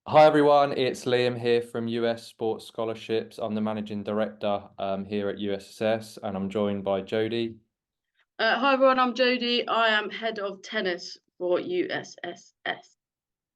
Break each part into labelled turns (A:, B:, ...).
A: Hi everyone, it's Liam here from U.S Sports Scholarships. I'm the managing director here at USSS, and I'm joined by Jody.
B: Hi everyone, I'm Jody. I am head of tennis for USSS.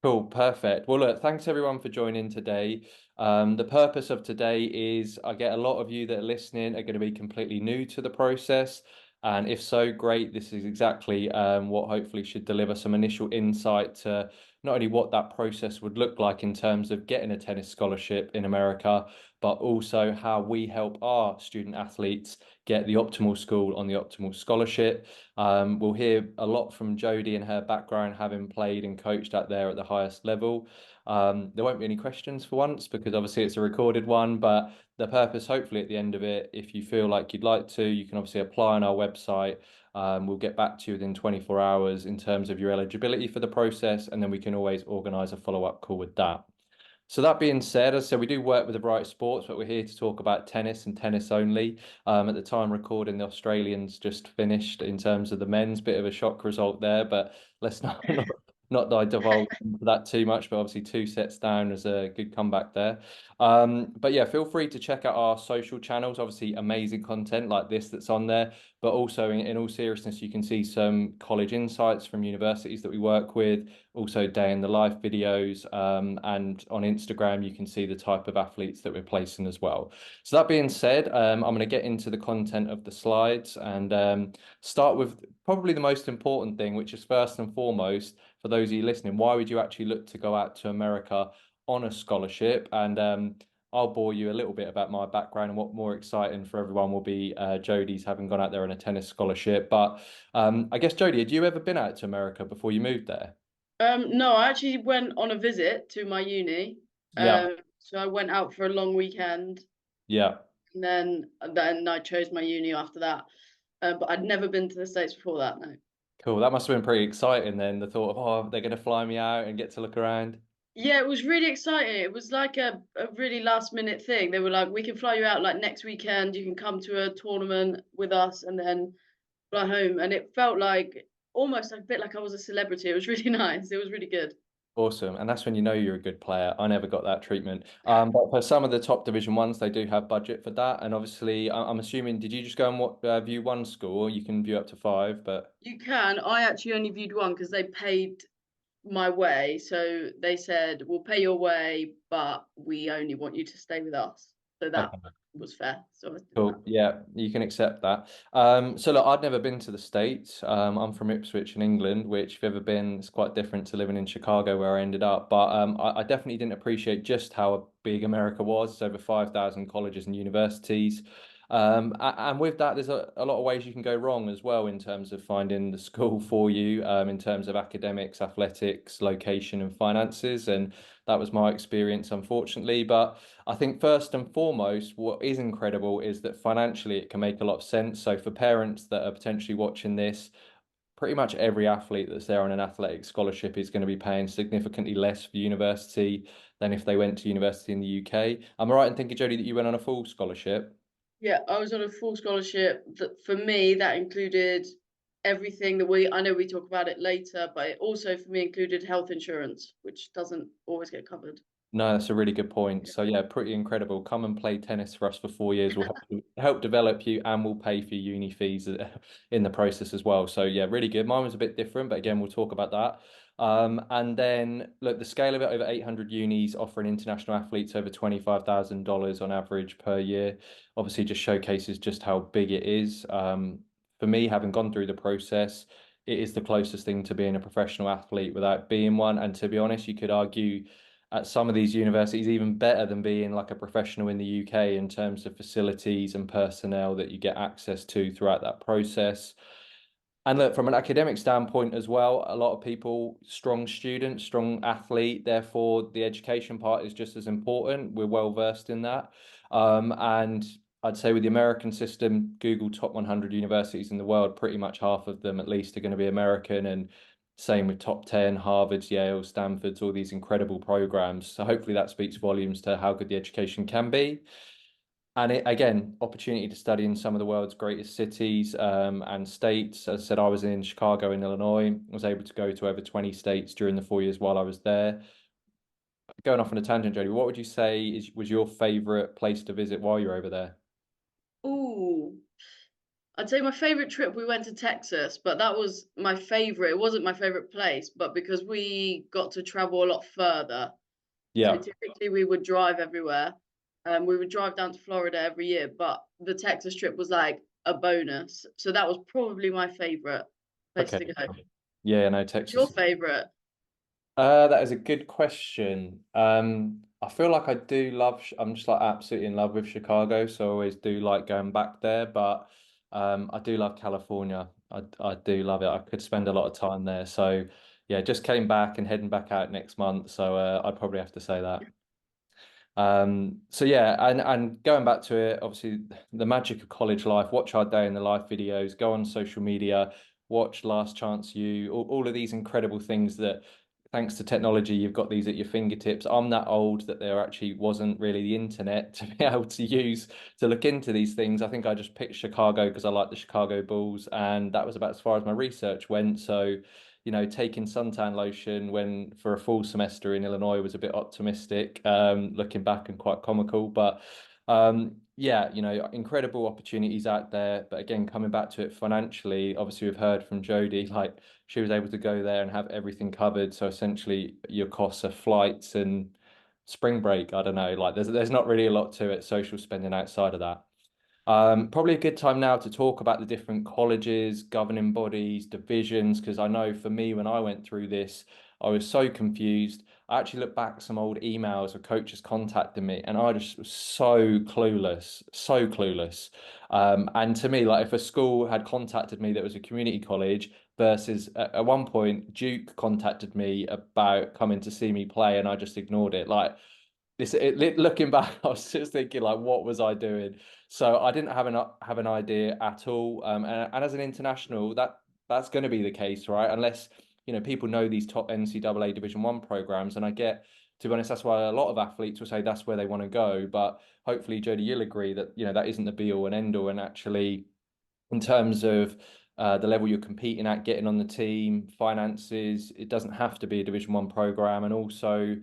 A: Cool, perfect. Well, look, thanks everyone for joining today. The purpose of today is I get a lot of you that are listening are going to be completely new to the process. And if so, great. This is exactly what hopefully should deliver some initial insight to not only what that process would look like in terms of getting a tennis scholarship in America, but also how we help our student athletes get the optimal school on the optimal scholarship. We'll hear a lot from Jody and her background, having played and coached out there at the highest level. There won't be any questions for once because obviously it's a recorded one, but the purpose, hopefully, at the end of it, if you feel like you'd like to, you can obviously apply on our website. We'll get back to you within 24 hours in terms of your eligibility for the process, and then we can always organise a follow-up call with that. So that being said, as I said, we do work with a variety of sports, but we're here to talk about tennis and tennis only. At the time recording, the Australians just finished in terms of the men's, bit of a shock result there, but let's not divulge into that too much. But obviously, two sets down is a good comeback there. But yeah, feel free to check out our social channels. Obviously, amazing content like this that's on there. But also, in all seriousness, you can see some college insights from universities that we work with, also day in the life videos, and on Instagram, you can see the type of athletes that we're placing as well. So that being said, I'm going to get into the content of the slides and start with probably the most important thing, which is first and foremost, for those of you listening, why would you actually look to go out to America on a scholarship? And I'll bore you a little bit about my background, and what more exciting for everyone will be Jody's having gone out there on a tennis scholarship. But I guess, Jody, had you ever been out to America before you moved there?
B: No, I actually went on a visit to my uni.
A: Yeah,
B: So I went out for a long weekend,
A: yeah.
B: and then I chose my uni after that. But I'd never been to the States before that. No.
A: Cool. That must have been pretty exciting then. The thought of, oh, they're going to fly me out and get to look around.
B: Yeah, it was really exciting. It was like a really last minute thing. They were like, we can fly you out like next weekend. You can come to a tournament with us and then fly home. And it felt like almost a bit like I was a celebrity. It was really nice. It was really good.
A: Awesome. And that's when you know you're a good player. I never got that treatment. But for some of the top division ones, they do have budget for that. And obviously, I'm assuming, did you just go and view one school? You can view up to five, but
B: You can. I actually only viewed one because they paid my way. So they said, we'll pay your way, but we only want you to stay with us. So that
A: okay.
B: was fair. So I did that.
A: Cool. Yeah, you can accept that. So look, I'd never been to the States. I'm from Ipswich in England, which if you've ever been, it's quite different to living in Chicago where I ended up. But I definitely didn't appreciate just how big America was. It's over 5,000 colleges and universities. And with that, there's a lot of ways you can go wrong as well in terms of finding the school for you, in terms of academics, athletics, location, and finances. And that was my experience, unfortunately. But I think first and foremost, what is incredible is that financially it can make a lot of sense. So for parents that are potentially watching this, pretty much every athlete that's there on an athletic scholarship is going to be paying significantly less for university than if they went to university in the UK. Am I right in thinking, Jody, that you went on a full scholarship?
B: Yeah, I was on a full scholarship. That for me, that included everything that I know we talk about it later, but it also for me included health insurance, which doesn't always get covered.
A: No, that's a really good point. So yeah, pretty incredible. Come and play tennis for us for 4 years. We'll help develop you, and we'll pay for your uni fees in the process as well. So yeah, really good. Mine was a bit different, but again, we'll talk about that. And then look, the scale of it, over 800 unis offering international athletes over $25,000 on average per year. Obviously, just showcases just how big it is. For me, having gone through the process, it is the closest thing to being a professional athlete without being one. And to be honest, you could argue at some of these universities even better than being like a professional in the UK in terms of facilities and personnel that you get access to throughout that process. And look, from an academic standpoint as well, a lot of people, strong student, strong athlete, therefore the education part is just as important. We're well versed in that. And I'd say with the American system, Google top 100 universities in the world, pretty much half of them at least are going to be American. And same with top 10, Harvard's, Yale, Stanford's, all these incredible programs. So hopefully that speaks volumes to how good the education can be. And again, opportunity to study in some of the world's greatest cities and states. As I said, I was in Chicago in Illinois. I was able to go to over 20 states during the 4 years while I was there. going off on a tangent, Jody, what would you say was your favorite place to visit while you're over there?
B: Ooh, I'd say my favorite trip, we went to Texas, but that was my favorite. It wasn't my favorite place, but because we got to travel a lot further. So
A: Yeah.
B: typically we would drive everywhere. We would drive down to Florida every year, but the Texas trip was like a bonus. So that was probably my favorite place
A: Okay.
B: to go.
A: Yeah, no,
B: What's your
A: Texas.
B: favorite?
A: That is a good question. I feel like I do love, I'm just like absolutely in love with Chicago, so I always do like going back there, but I do love California. I do love it. I could spend a lot of time there. So yeah, just came back and heading back out next month, so I'd probably have to say that. So yeah, and going back to it, obviously the magic of college life, watch our day in the life videos, go on social media, watch Last Chance U, all of these incredible things that thanks to technology, you've got these at your fingertips. I'm that old that there actually wasn't really the internet to be able to use to look into these things. I think I just picked Chicago because I like the Chicago Bulls, and that was about as far as my research went. So taking suntan lotion when for a full semester in Illinois was a bit optimistic, looking back and quite comical. But yeah, incredible opportunities out there. But again, coming back to it financially, obviously we've heard from Jody, like she was able to go there and have everything covered. So essentially your costs are flights and spring break. I don't know, like there's not really a lot to it, social spending outside of that. Probably a good time now to talk about the different colleges, governing bodies, divisions, because I know for me, when I went through this, I was so confused. I actually looked back some old emails of coaches contacting me, and I just was so clueless, so clueless. And to me, like if a school had contacted me that was a community college versus at one point, Duke contacted me about coming to see me play, and I just ignored it. Like looking back, I was just thinking like, what was I doing? So I didn't have an idea at all. And as an international, that's going to be the case, right? Unless people know these top NCAA Division One programs, and I get to be honest, that's why a lot of athletes will say that's where they want to go. But hopefully, Jody, you'll agree that that isn't the be all and end all, and actually in terms of the level you're competing at, getting on the team, finances. It doesn't have to be a Division One program, and also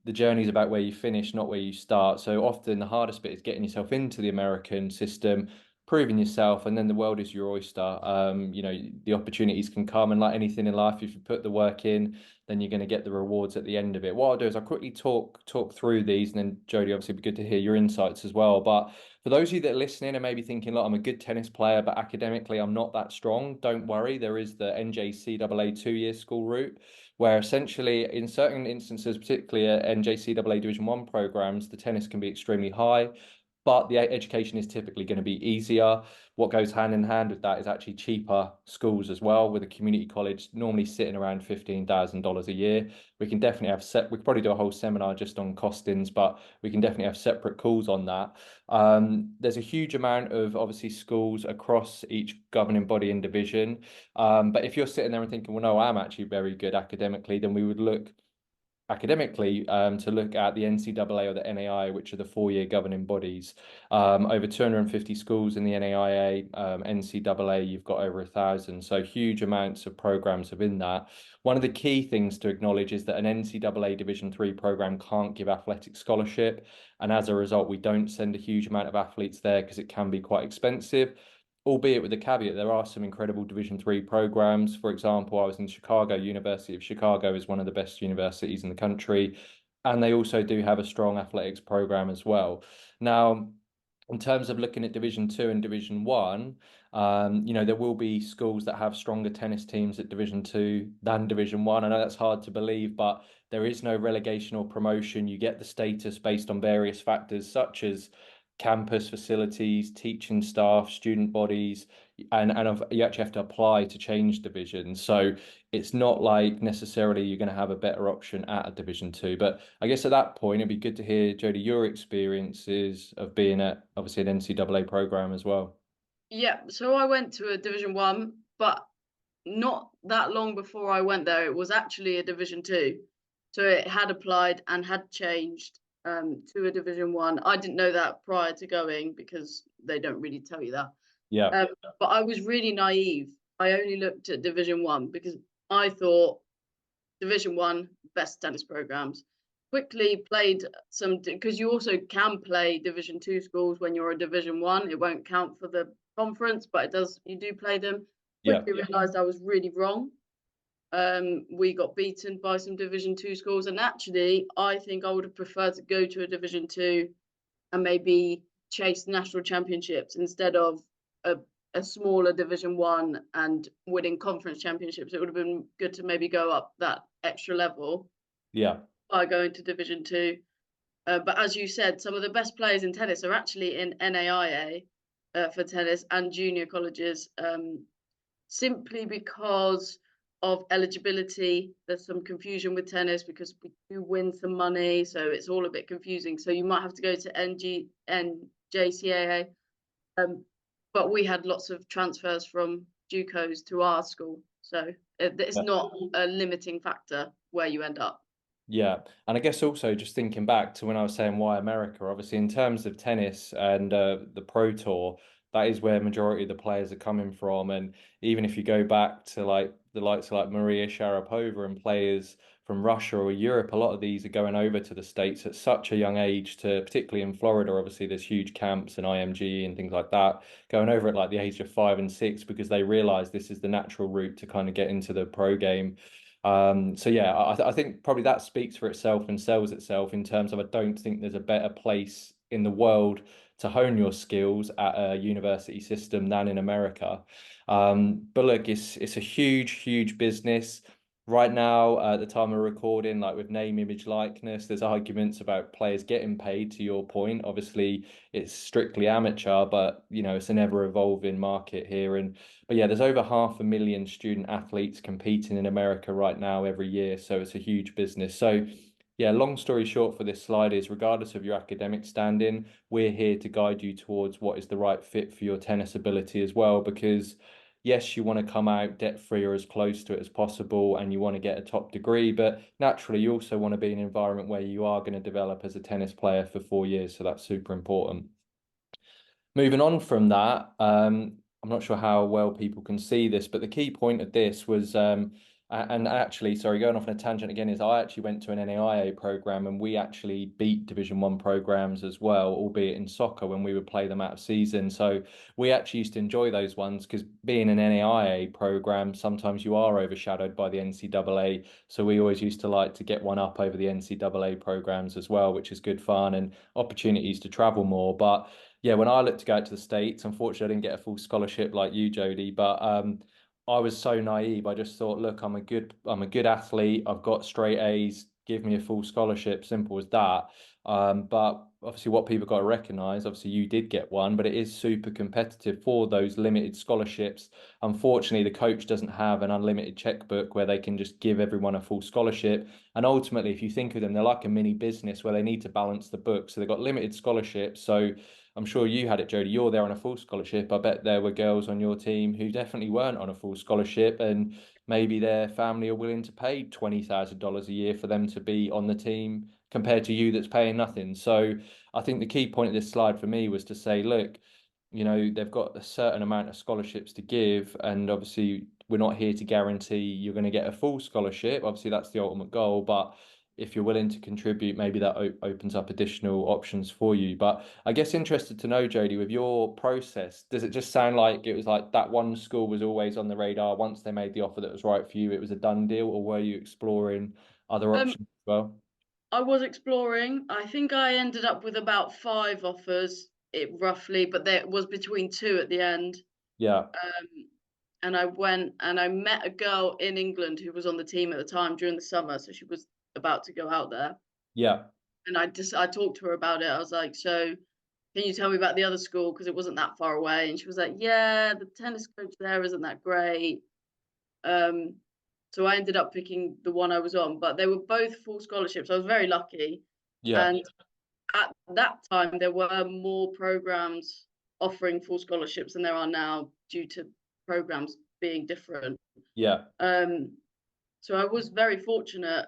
A: the journey is about where you finish, not where you start. So often the hardest bit is getting yourself into the American system, proving yourself, and then the world is your oyster. The opportunities can come, and like anything in life, if you put the work in, then you're going to get the rewards at the end of it. What I'll do is I'll quickly talk through these, and then Jody, obviously, it'd be good to hear your insights as well. But for those of you that are listening and maybe thinking, look, I'm a good tennis player, but academically I'm not that strong, don't worry. There is the NJCAA 2-year school route, where essentially, in certain instances, particularly at NJCAA Division One programs, the tennis can be extremely high, but the education is typically going to be easier. What goes hand in hand with that is actually cheaper schools as well, with a community college normally sitting around $15,000 a year. We can definitely we could probably do a whole seminar just on costings, but we can definitely have separate calls on that. There's a huge amount of obviously schools across each governing body and division. But if you're sitting there and thinking, well, no, I'm actually very good academically, then we would look academically to look at the NCAA or the NAIA, which are the 4-year governing bodies. Over 250 schools in the NAIA, NCAA, you've got over 1,000. So huge amounts of programs within that. One of the key things to acknowledge is that an NCAA Division 3 program can't give athletic scholarship. And as a result, we don't send a huge amount of athletes there because it can be quite expensive, albeit with the caveat there are some incredible Division 3 programs. For example, I was in Chicago. University of Chicago is one of the best universities in the country, and they also do have a strong athletics program as well. Now, in terms of looking at Division 2 and Division 1, there will be schools that have stronger tennis teams at Division 2 than Division 1. I know that's hard to believe, but there is no relegation or promotion. You get the status based on various factors such as campus facilities, teaching staff, student bodies, and you actually have to apply to change divisions. So it's not like necessarily you're going to have a better option at a Division 2. But I guess at that point, it'd be good to hear, Jody, your experiences of being at obviously an NCAA program as well.
B: Yeah, so I went to a Division 1, but not that long before I went there, it was actually a Division 2. So it had applied and had changed to a Division 1. I didn't know that prior to going because they don't really tell you that.
A: Yeah.
B: But I was really naive. I only looked at Division 1 because I thought Division 1, best tennis programs. quickly played some, because you also can play Division 2 schools when you're a Division 1. It won't count for the conference, but you do play them.
A: Yeah.
B: Quickly realised I was really wrong. We got beaten by some Division 2 schools, and actually, I think I would have preferred to go to a Division 2 and maybe chase national championships instead of a smaller Division 1 and winning conference championships. It would have been good to maybe go up that extra level
A: Yeah.
B: by going to Division 2. But as you said, some of the best players in tennis are actually in NAIA for tennis and junior colleges, simply because of eligibility. There's some confusion with tennis because we do win some money, so it's all a bit confusing. So you might have to go to NJCAA. But we had lots of transfers from JUCOs to our school, so it's not a limiting factor where you end up.
A: Yeah, and I guess also just thinking back to when I was saying why America, obviously in terms of tennis and the Pro Tour, that is where majority of the players are coming from. And even if you go back to like the likes of like Maria Sharapova and players from Russia or Europe, a lot of these are going over to the States at such a young age to, particularly in Florida, obviously there's huge camps and IMG and things like that, going over at like the age of 5 and 6 because they realize this is the natural route to kind of get into the pro game. So yeah, I think probably that speaks for itself and sells itself in terms of I don't think there's a better place in the world to hone your skills at a university system than in America. But look, it's a huge business. Right now, at the time of recording, like with name, image, likeness, there's arguments about players getting paid, to your point. Obviously, it's strictly amateur, but you know, it's an ever-evolving market here. But yeah, there's over 500,000 student athletes competing in America right now every year. So it's a huge business. So yeah, long story short for this slide is regardless of your academic standing, we're here to guide you towards what is the right fit for your tennis ability as well, because yes, you want to come out debt free or as close to it as possible, and you want to get a top degree, but naturally you also want to be in an environment where you are going to develop as a tennis player for 4 years. So that's super important. Moving on from that, I'm not sure how well people can see this, but the key point of this was, and actually, sorry, going off on a tangent again, is I actually went to an NAIA program and we actually beat Division 1 programs as well, albeit in soccer when we would play them out of season. So we actually used to enjoy those ones because being an NAIA program, sometimes you are overshadowed by the NCAA. So we always used to like to get one up over the NCAA programs as well, which is good fun and opportunities to travel more. But yeah, when I looked to go out to the States, unfortunately, I didn't get a full scholarship like you, Jody. But I was so naive. I just thought, look, I'm a good athlete. I've got straight A's. Give me a full scholarship. Simple as that. But obviously, what people got to recognise, obviously, you did get one, but it is super competitive for those limited scholarships. Unfortunately, the coach doesn't have an unlimited checkbook where they can just give everyone a full scholarship. And ultimately, if you think of them, they're like a mini business where they need to balance the book. So they've got limited scholarships. So I'm sure you had it, Jody. You're there on a full scholarship. I bet there were girls on your team who definitely weren't on a full scholarship, and maybe their family are willing to pay $20,000 a year for them to be on the team compared to you that's paying nothing. So I think the key point of this slide for me was to say, look, you know, they've got a certain amount of scholarships to give, and obviously we're not here to guarantee you're going to get a full scholarship. Obviously, that's the ultimate goal, but if you're willing to contribute, maybe that opens up additional options for you. But I guess interested to know, Jody, with your process, does it just sound like it was like that one school was always on the radar? Once they made the offer that was right for you, it was a done deal, or were you exploring other options as well?
B: I was exploring. I think I ended up with about 5 offers, roughly, but there was between two at the end.
A: Yeah,
B: Um, and I went and I met a girl in England who was on the team at the time during the summer, so she was about to go out there.
A: yeah,
B: And I talked to her about it. I was like, "So, can you tell me about the other school because it wasn't that far away?" And she was like, "Yeah, the tennis coach there isn't that great." Um, so I ended up picking the one I was on, but they were both full scholarships. I was very lucky,
A: yeah,
B: and at that time there were more programs offering full scholarships than there are now due to programs being different.
A: yeah,
B: Um, so I was very fortunate,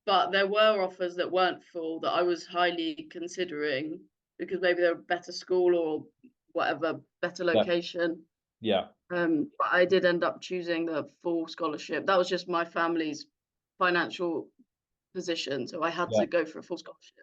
B: but there were offers that weren't full that I was highly considering because maybe they're a better school or whatever, better
A: yeah,
B: location.
A: yeah.
B: But I did end up choosing the full scholarship. That was just my family's financial position, so I had
A: Yeah.
B: to go for a full scholarship.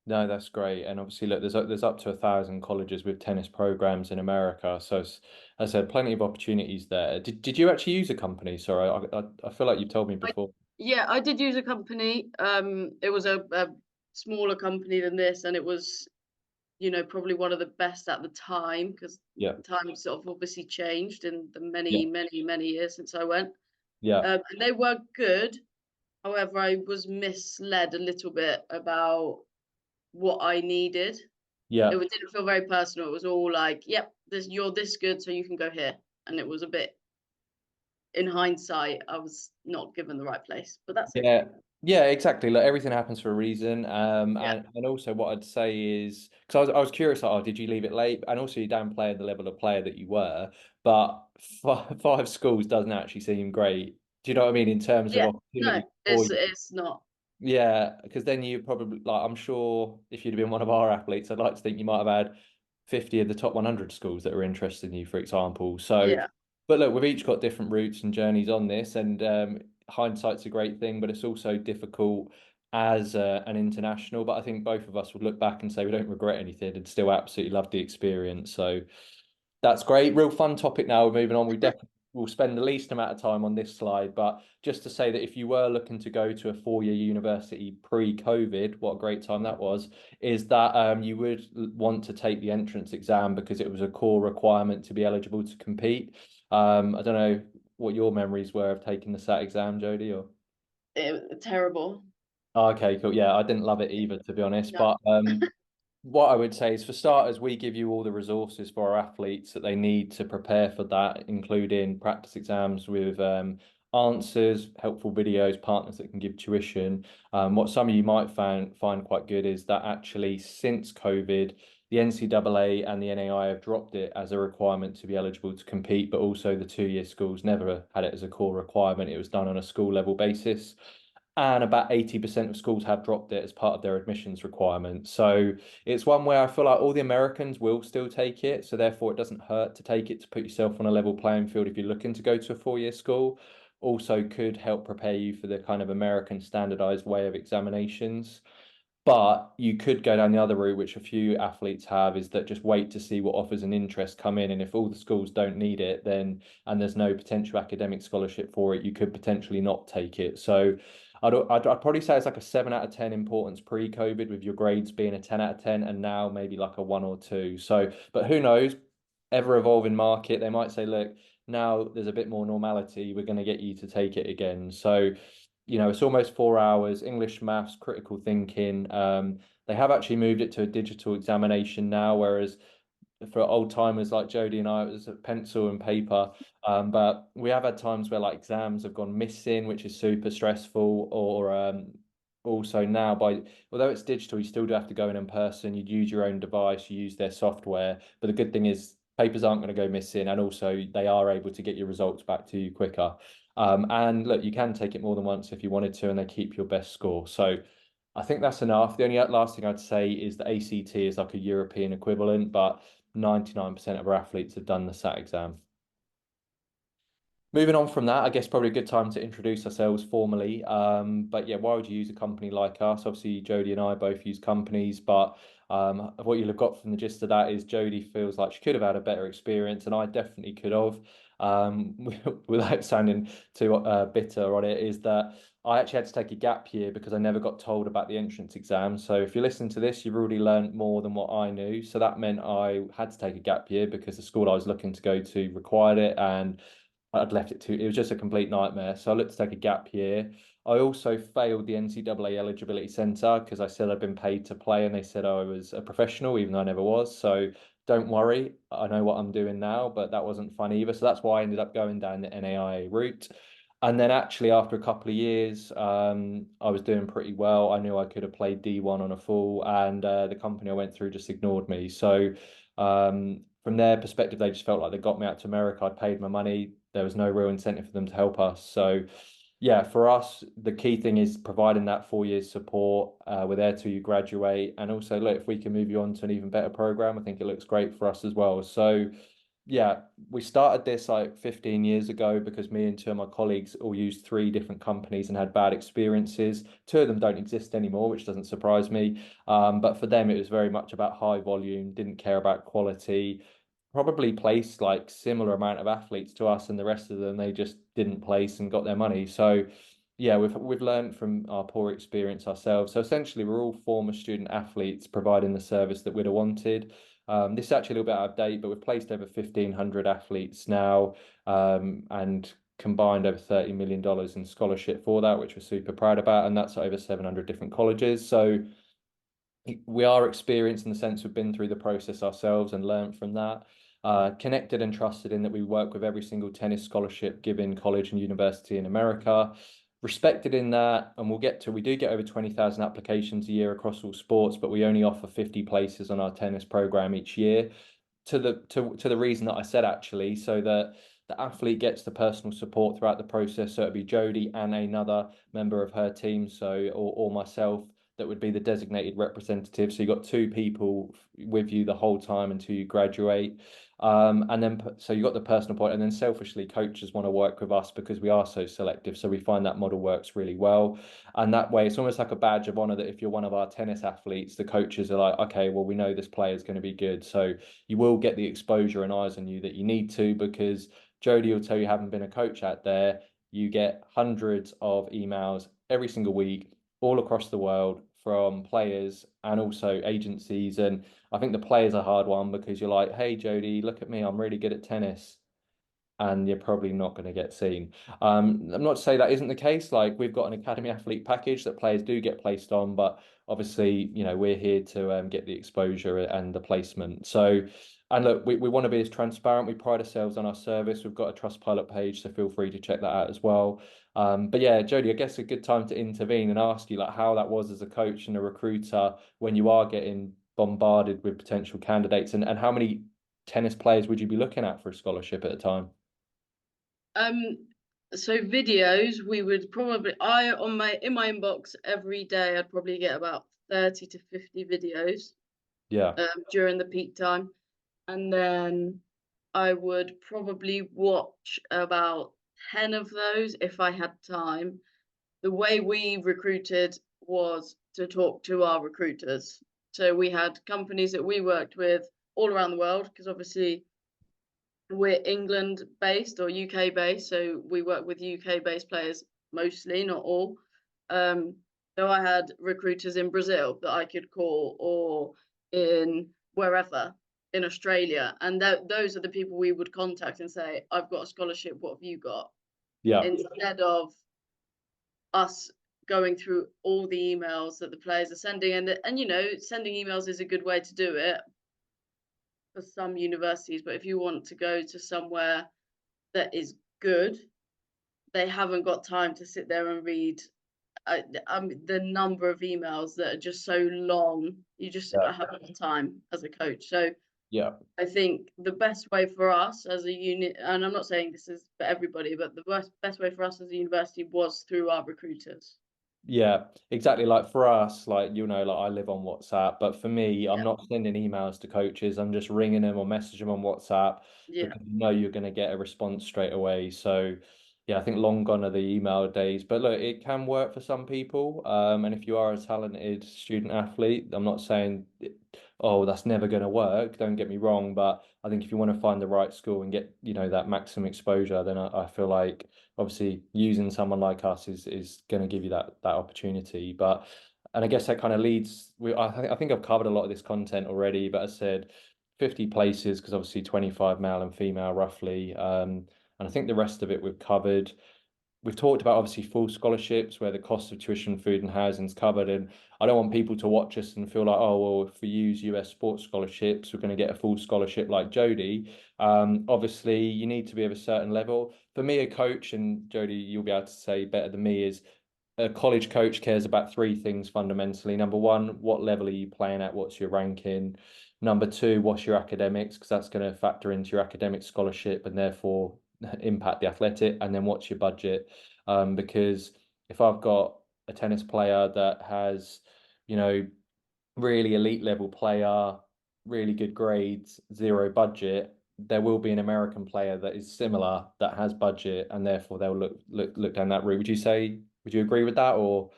A: No, that's great. And obviously, look, there's up to 1,000 colleges with tennis programs in America. So, as I said, plenty of opportunities there. Did you actually use a company? Sorry, I feel like you've told me
B: I
A: before.
B: Yeah, I did use a company. It was a smaller company than this, and it was, probably one of the best at the time because
A: Yeah,
B: times sort of obviously changed in the
A: yeah,
B: many, many, many years since I went.
A: yeah,
B: And they were good. However, I was misled a little bit about what I needed.
A: yeah.
B: Didn't feel very personal. It was all like, "Yep, you're this good, so you can go here." And it was a bit, in hindsight, I was not given the right place, but that's okay.
A: Yeah, yeah, exactly. Like everything happens for a reason.
B: Yeah,
A: And also what I'd say is because I was curious, like, oh, did you leave it late? And also you downplayed the level of player that you were, but five schools doesn't actually seem great. Do you know what I mean in terms of
B: yeah. No,
A: opportunity for
B: it's
A: you?
B: it's not.
A: Yeah, because then you probably like I'm sure if you'd have been one of our athletes, I'd like to think you might have had 50 of the top 100 schools that are interested in you, for example. So,
B: Yeah,
A: but look, we've each got different routes and journeys on this, and hindsight's a great thing, but it's also difficult as an international. But I think both of us would look back and say we don't regret anything and still absolutely love the experience. So that's great. Real fun topic now. We're moving on. We definitely will spend the least amount of time on this slide, but just to say that if you were looking to go to a 4-year university pre-COVID, what a great time that was, is that you would want to take the entrance exam because it was a core requirement to be eligible to compete. I don't know what your memories were of taking the SAT exam, Jody, or
B: terrible.
A: oh, okay, cool. Yeah, I didn't love it either, to be honest,
B: No.
A: but what I would say is for starters, we give you all the resources for our athletes that they need to prepare for that, including practice exams with answers, helpful videos, partners that can give tuition. What some of you might find quite good is that actually since COVID, the NCAA and the NAI have dropped it as a requirement to be eligible to compete, but also the 2-year schools never had it as a core requirement. It was done on a school level basis. And about 80% of schools have dropped it as part of their admissions requirement. So it's one where I feel like all the Americans will still take it. So therefore, it doesn't hurt to take it to put yourself on a level playing field if you're looking to go to a 4-year school. Also, could help prepare you for the kind of American standardized way of examinations. But you could go down the other route, which a few athletes have, is that just wait to see what offers and interest come in. And if all the schools don't need it, then and there's no potential academic scholarship for it, you could potentially not take it. So I'd probably say it's like a 7 out of 10 importance pre-COVID, with your grades being a 10 out of 10, and now maybe like a 1 or 2. So, but who knows? Ever evolving market, they might say, look, now there's a bit more normality, we're going to get you to take it again. So it's almost 4 hours, English, maths, critical thinking. They have actually moved it to a digital examination now, whereas for old timers like Jody and I, it was a pencil and paper. But we have had times where like exams have gone missing, which is super stressful, or also now although it's digital, you still do have to go in person. You'd use your own device, you use their software. But the good thing is papers aren't going to go missing, and also they are able to get your results back to you quicker. And look, you can take it more than once if you wanted to, and they keep your best score. So I think that's enough. The only last thing I'd say is the ACT is like a European equivalent, but 99% of our athletes have done the SAT exam. Moving on from that, I guess probably a good time to introduce ourselves formally. But yeah, why would you use a company like us? Obviously, Jody and I both use companies, but what you'll have got from the gist of that is Jody feels like she could have had a better experience, and I definitely could have. Um, without sounding too bitter on it, is that I actually had to take a gap year because I never got told about the entrance exam. So if you listen to this, you've already learned more than what I knew. So that meant I had to take a gap year because the school I was looking to go to required it, and I'd left it it was just a complete nightmare. So I looked to take a gap year. I also failed the NCAA eligibility centre because I said I'd been paid to play, and they said I was a professional, even though I never was. So don't worry, I know what I'm doing now, but that wasn't fun either. So that's why I ended up going down the NAIA route. And then actually after a couple of years, I was doing pretty well. I knew I could have played D1 on a full, and the company I went through just ignored me. So from their perspective, they just felt like they got me out to America. I'd paid my money. There was no real incentive for them to help us. So yeah, for us, the key thing is providing that 4 years support. We're there till you graduate. And also, look, if we can move you on to an even better program, I think it looks great for us as well. So yeah, we started this like 15 years ago because me and two of my colleagues all used three different companies and had bad experiences. Two of them don't exist anymore, which doesn't surprise me. But for them, it was very much about high volume, didn't care about quality, probably placed like similar amount of athletes to us, and the rest of them they just didn't place and got their money. So yeah, we've learned from our poor experience ourselves. So essentially, we're all former student athletes providing the service that we'd have wanted. This is actually a little bit out of date, but we've placed over 1,500 athletes now, and combined over $30 million in scholarship for that, which we're super proud about. And that's over 700 different colleges. So we are experienced in the sense we've been through the process ourselves and learned from that. Connected and trusted in that we work with every single tennis scholarship given college and university in America. Respected in that, and we do get over 20,000 applications a year across all sports, but we only offer 50 places on our tennis program each year to the reason that I said actually, so that the athlete gets the personal support throughout the process. So it'd be Jody and another member of her team, or myself, that would be the designated representative. So you got two people with you the whole time until you graduate. And then so you got the personal point, and then selfishly, coaches want to work with us because we are so selective. So we find that model works really well, and that way it's almost like a badge of honor that if you're one of our tennis athletes, the coaches are like, okay, well we know this player is going to be good, so you will get the exposure and eyes on you that you need to, because Jody will tell you, having been a coach out there, you get hundreds of emails every single week all across the world from players and also agencies. And I think the players are a hard one because you're like, hey, Jody, look at me. I'm really good at tennis. And you're probably not going to get seen. I'm not to say that isn't the case. Like, we've got an academy athlete package that players do get placed on, but obviously, we're here to get the exposure and the placement. So, and look, we want to be as transparent. We pride ourselves on our service. We've got a Trustpilot page, so feel free to check that out as well. But yeah, Jody, I guess a good time to intervene and ask you like how that was as a coach and a recruiter when you are getting bombarded with potential candidates, and how many tennis players would you be looking at for a scholarship at a time?
B: Um, so videos, we would probably I on my in my inbox every day, I'd probably get about 30 to 50 videos
A: Yeah,
B: during the peak time, and then I would probably watch about 10 of those if I had time. The way we recruited was to talk to our recruiters. So we had companies that we worked with all around the world because obviously we're England based or UK based, so we work with UK based players mostly, not all. Um, so I had recruiters in Brazil that I could call, or in wherever in Australia, and those are the people we would contact and say, "I've got a scholarship. What have you got?"
A: yeah,
B: Instead of us going through all the emails that the players are sending, and sending emails is a good way to do it for some universities, but if you want to go to somewhere that is good, they haven't got time to sit there and read. The number of emails that are just so long, you just
A: yeah,
B: haven't got time as a coach. So
A: yeah.
B: I think the best way for us as a unit, and I'm not saying this is for everybody, but the best way for us as a university was through our recruiters.
A: Yeah, exactly. Like for us, like like I live on WhatsApp, but for me, I'm
B: Yeah,
A: not sending emails to coaches. I'm just ringing them or messaging them on WhatsApp
B: yeah,
A: because you know you're going to get a response straight away. So yeah, I think long gone are the email days, but look, it can work for some people. And if you are a talented student athlete, I'm not saying, oh, that's never going to work. Don't get me wrong, but I think if you want to find the right school and get, that maximum exposure, then I feel like obviously using someone like us is going to give you that opportunity. But and I guess that kind of leads. I think I've covered a lot of this content already, but I said 50 places because obviously 25 male and female roughly. And I think the rest of it we've covered. We've talked about obviously full scholarships where the cost of tuition, food, and housing is covered. And I don't want people to watch us and feel like, oh, well, if we use US Sports Scholarships, we're going to get a full scholarship like Jody. Obviously, you need to be of a certain level. For me, a coach, and Jody, you'll be able to say better than me, is a college coach cares about three things fundamentally. Number one, what level are you playing at? What's your ranking? Number two, what's your academics? Because that's going to factor into your academic scholarship and therefore impact the athletic. And then what's your budget? Because if I've got a tennis player that has, you know, really elite level player, really good grades, zero budget, there will be an American player that is similar that has budget, and therefore they'll look down that route. Would you agree with that, or?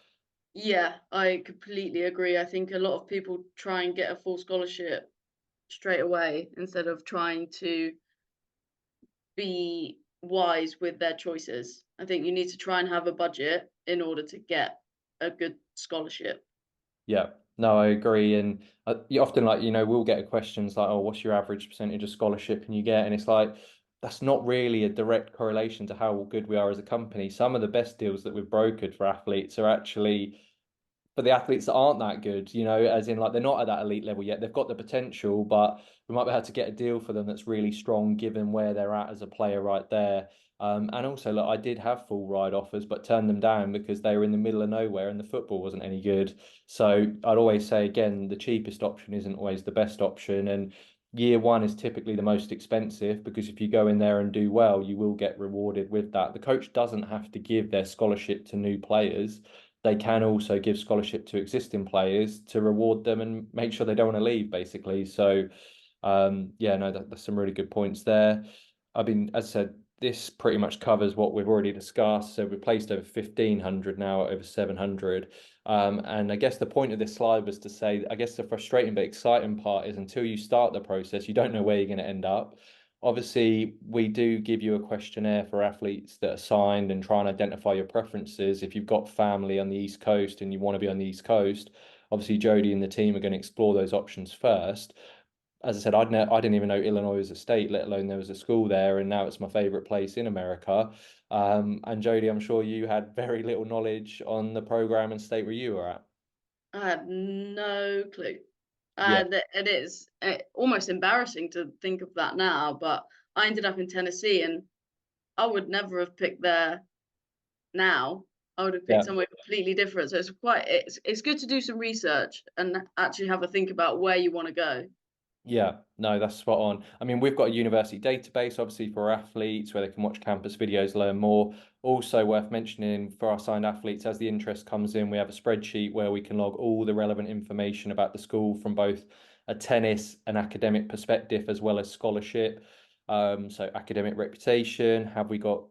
B: Yeah, I completely agree. I think a lot of people try and get a full scholarship straight away instead of trying to be wise with their choices. I think you need to try and have a budget in order to get a good scholarship.
A: Yeah, no, I agree. And you often, like, we'll get questions like, oh, what's your average percentage of scholarship and you get? And it's like, that's not really a direct correlation to how good we are as a company. Some of the best deals that we've brokered for athletes are actually for the athletes that aren't that good, as in like they're not at that elite level yet. They've got the potential, but we might be able to get a deal for them that's really strong given where they're at as a player right there. And also, look, I did have full ride offers, but turned them down because they were in the middle of nowhere and the football wasn't any good. So I'd always say again, the cheapest option isn't always the best option. And year one is typically the most expensive because if you go in there and do well, you will get rewarded with that. The coach doesn't have to give their scholarship to new players. They can also give scholarship to existing players to reward them and make sure they don't want to leave, basically. So, yeah, no, that's some really good points there. I mean, as I said, this pretty much covers what we've already discussed. So we've placed over 1,500 now, over 700. And I guess the point of this slide was to say, I guess the frustrating but exciting part is until you start the process, you don't know where you're going to end up. Obviously, we do give you a questionnaire for athletes that are signed and try and identify your preferences. If you've got family on the East Coast and you want to be on the East Coast, obviously Jody and the team are going to explore those options first. As I said, I didn't even know Illinois was a state, let alone there was a school there, and now it's my favorite place in America. And Jody, I'm sure you had very little knowledge on the program and state where you were at.
B: I had no clue.
A: Yeah,
B: And it is almost embarrassing to think of that now, but I ended up in Tennessee and I would never have picked there now. I would have picked
A: yeah.
B: somewhere completely different. So it's good to do some research and actually have a think about where you want to go.
A: Yeah, no, that's spot on. I mean, we've got a university database, obviously, for athletes where they can watch campus videos, learn more. Also, worth mentioning for our signed athletes, as the interest comes in, we have a spreadsheet where we can log all the relevant information about the school from both a tennis and academic perspective, as well as scholarship. So, academic reputation, have we got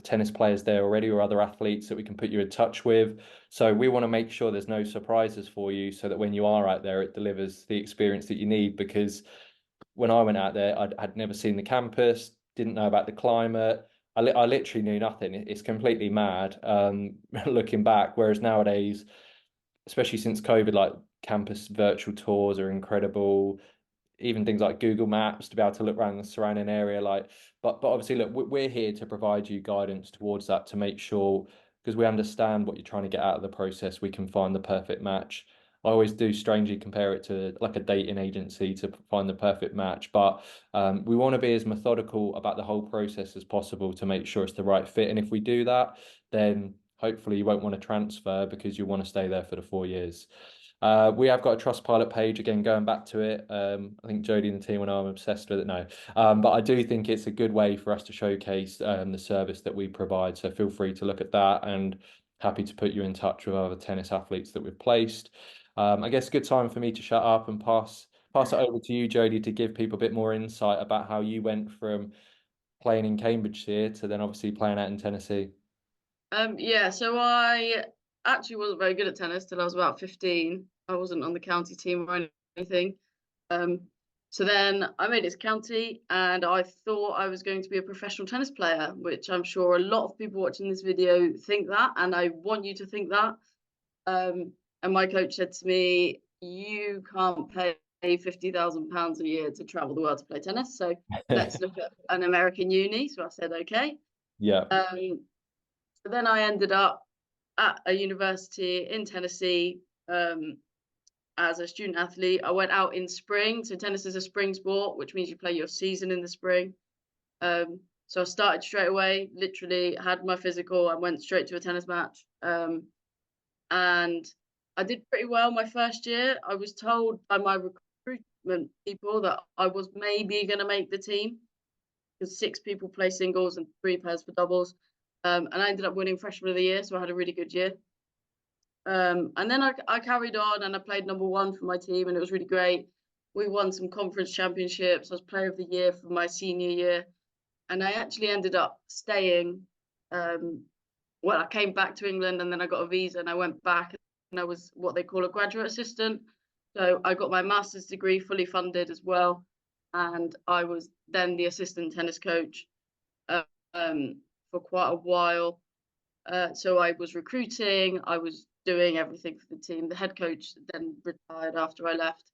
A: tennis players there already or other athletes that we can put you in touch with? So we want to make sure there's no surprises for you so that when you are out there, it delivers the experience that you need. Because when I went out there, I'd never seen the campus, didn't know about the climate. I literally knew nothing. It's completely mad looking back. Whereas nowadays, especially since COVID, like campus virtual tours are incredible, even things like Google Maps to be able to look around the surrounding area. Like, but obviously, look, we're here to provide you guidance towards that to make sure because we understand what you're trying to get out of the process. We can find the perfect match. I always do strangely compare it to like a dating agency to find the perfect match, but we want to be as methodical about the whole process as possible to make sure it's the right fit. And if we do that, then hopefully you won't want to transfer because you want to stay there for the 4 years. We have got a Trustpilot page again, going back to it. I think Jody and the team and I are obsessed with it now. But I do think it's a good way for us to showcase the service that we provide. So feel free to look at that and happy to put you in touch with other tennis athletes that we've placed. I guess a good time for me to shut up and pass it over to you, Jody, to give people a bit more insight about how you went from playing in Cambridgeshire to then obviously playing out in Tennessee.
B: Yeah, so I actually wasn't very good at tennis till I was about 15. I wasn't on the county team or anything. Um, so then I made it to county and I thought I was going to be a professional tennis player, which I'm sure a lot of people watching this video think that, and I want you to think that. And my coach said to me, "You can't pay £50,000 a year to travel the world to play tennis. So let's look at an American uni." So I said, "Okay."
A: Yeah.
B: Um, so then I ended up at a university in Tennessee as a student athlete. I went out in spring. So tennis is a spring sport, which means you play your season in the spring. So I started straight away, literally had my physical. I went straight to a tennis match. And I did pretty well my first year. I was told by my recruitment people that I was maybe going to make the team because 6 people play singles and 3 pairs for doubles. And I ended up winning freshman of the year, so I had a really good year. And then I carried on and I played number 1 for my team, and it was really great. We won some conference championships. I was player of the year for my senior year. And I actually ended up staying. Well, I came back to England and then I got a visa and I went back and I was what they call a graduate assistant. So I got my master's degree fully funded as well. And I was then the assistant tennis coach for quite a while. So I was recruiting, I was doing everything for the team. The head coach then retired after I left.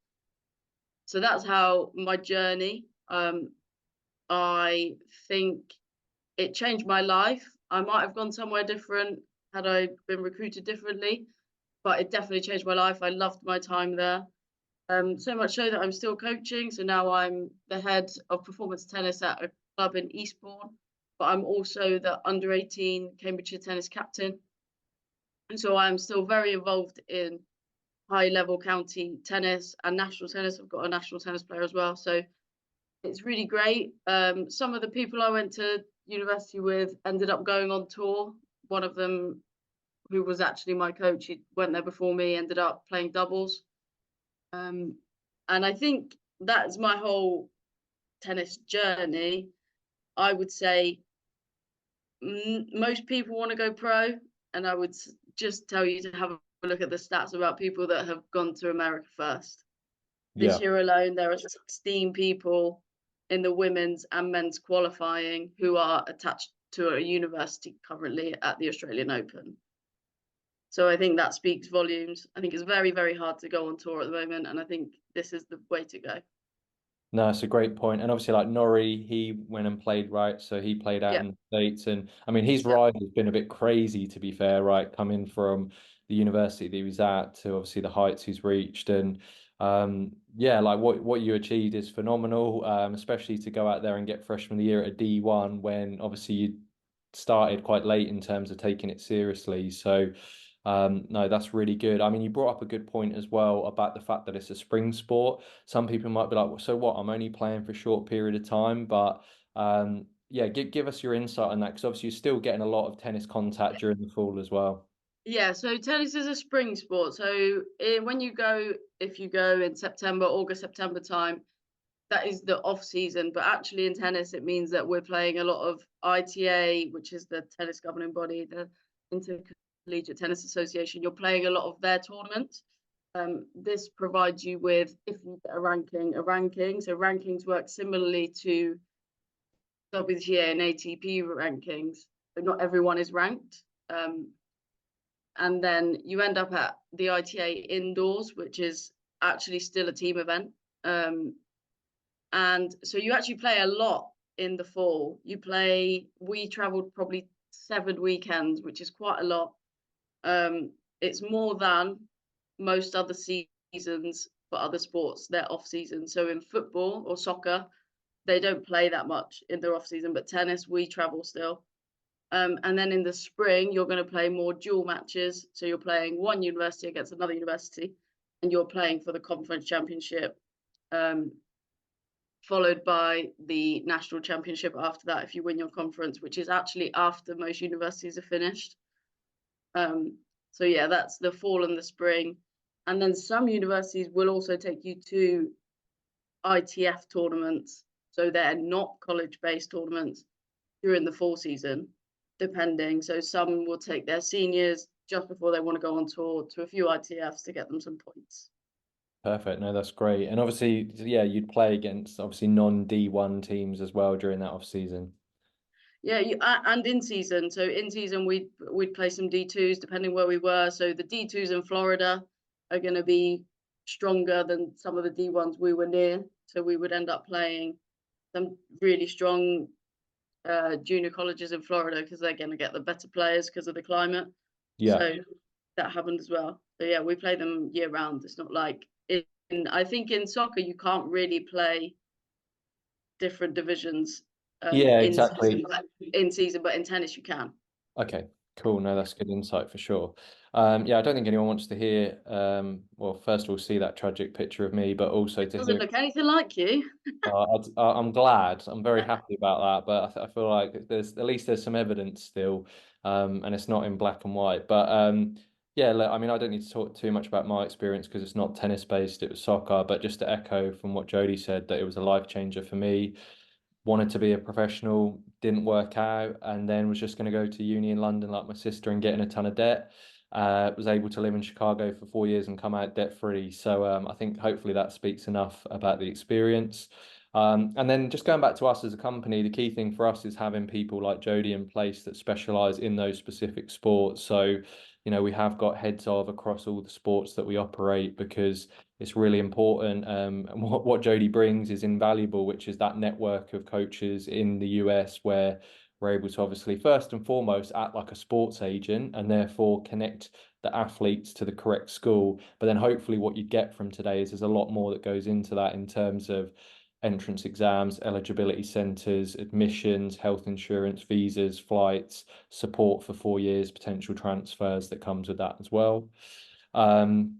B: So that's how my journey. I think it changed my life. I might have gone somewhere different had I been recruited differently, but it definitely changed my life. I loved my time there. So much so that I'm still coaching. So now I'm the head of performance tennis at a club in Eastbourne, but I'm also the under 18 Cambridgeshire tennis captain. And so I'm still very involved in high level county tennis and national tennis. I've got a national tennis player as well. So it's really great. Some of the people I went to university with ended up going on tour. One of them, who was actually my coach, he went there before me, ended up playing doubles. And I think that's my whole tennis journey. I would say most people want to go pro, and I would just tell you to have a look at the stats about people that have gone to America first. This
A: Yeah.
B: year alone, there are 16 people in the women's and men's qualifying who are attached to a university currently at the Australian Open. So I think that speaks volumes. I think it's very, very hard to go on tour at the moment, and I think this is the way to go.
A: No, it's a great point. And obviously, like Norrie, he went and played, right? So he played out
B: Yeah,
A: in the States. And I mean, his
B: yeah,
A: rise has been a bit crazy, to be fair, right? Coming from the university that he was at to obviously the heights he's reached. And yeah, like what you achieved is phenomenal, especially to go out there and get freshman of the year at a D1 when obviously you started quite late in terms of taking it seriously. So no, that's really good. I mean, you brought up a good point as well about the fact that it's a spring sport. Some people might be like, well, so what? I'm only playing for a short period of time, but yeah, give us your insight on that because obviously you're still getting a lot of tennis contact during the fall as well.
B: yeah. So tennis is a spring sport. So when you go, if you go in September, August, September time, that is the off season. But actually, in tennis, it means that we're playing a lot of ITA, which is the tennis governing body, the Intercollegiate Tennis Association. You're playing a lot of their tournaments. This provides you with, if you get a ranking, a ranking. So rankings work similarly to WTA and ATP rankings, but not everyone is ranked. And then you end up at the ITA indoors, which is actually still a team event. And so you actually play a lot in the fall. We traveled probably 7 weekends, which is quite a lot. It's more than most other seasons for other sports, their off season. So in football or soccer, they don't play that much in their off season, but tennis, we travel still. And then in the spring, you're going to play more dual matches. So you're playing one university against another university, and you're playing for the conference championship, followed by the national championship after that if you win your conference, which is actually after most universities are finished. So yeah, that's the fall and the spring. And then some universities will also take you to ITF tournaments. So they're not college-based tournaments during the fall season, depending. So some will take their seniors just before they want to go on tour to a few ITFs to get them some points.
A: Perfect. No, that's great. And obviously, yeah, you'd play against obviously non D1 teams as well during that off season.
B: Yeah, and in season. So in season, we'd play some D2s depending where we were. So the D2s in Florida are going to be stronger than some of the D1s we were near. So we would end up playing some really strong junior colleges in Florida because they're going to get the better players because of the climate.
A: Yeah.
B: So that happened as well. So yeah, we play them year round. It's not like I think in soccer you can't really play different divisions
A: Yeah, exactly.
B: in season, but in tennis you can.
A: Okay, cool. No, that's good insight for sure. Yeah, I don't think anyone wants to hear, well, first of all, see that tragic picture of me, but also
B: It
A: to
B: doesn't
A: hear,
B: look anything like you.
A: I'm glad, I'm very happy about that, but I feel like there's at least there's some evidence still, and it's not in black and white. But Yeah, look, I mean, I don't need to talk too much about my experience because it's not tennis based, it was soccer. But just to echo from what Jody said, that it was a life changer for me. Wanted to be a professional, didn't work out, and then was just going to go to uni in London like my sister and get in a ton of debt. Was able to live in Chicago for 4 years and come out debt free. So I think hopefully that speaks enough about the experience. And then just going back to us as a company, the key thing for us is having people like Jody in place that specialize in those specific sports. So, we have got heads of across all the sports that we operate because it's really important. And what Jody brings is invaluable, which is that network of coaches in the US where we're able to obviously first and foremost act like a sports agent and therefore connect the athletes to the correct school. But then hopefully what you get from today is there's a lot more that goes into that in terms of entrance exams, eligibility centres, admissions, health insurance, visas, flights, support for 4 years, potential transfers that comes with that as well. Um,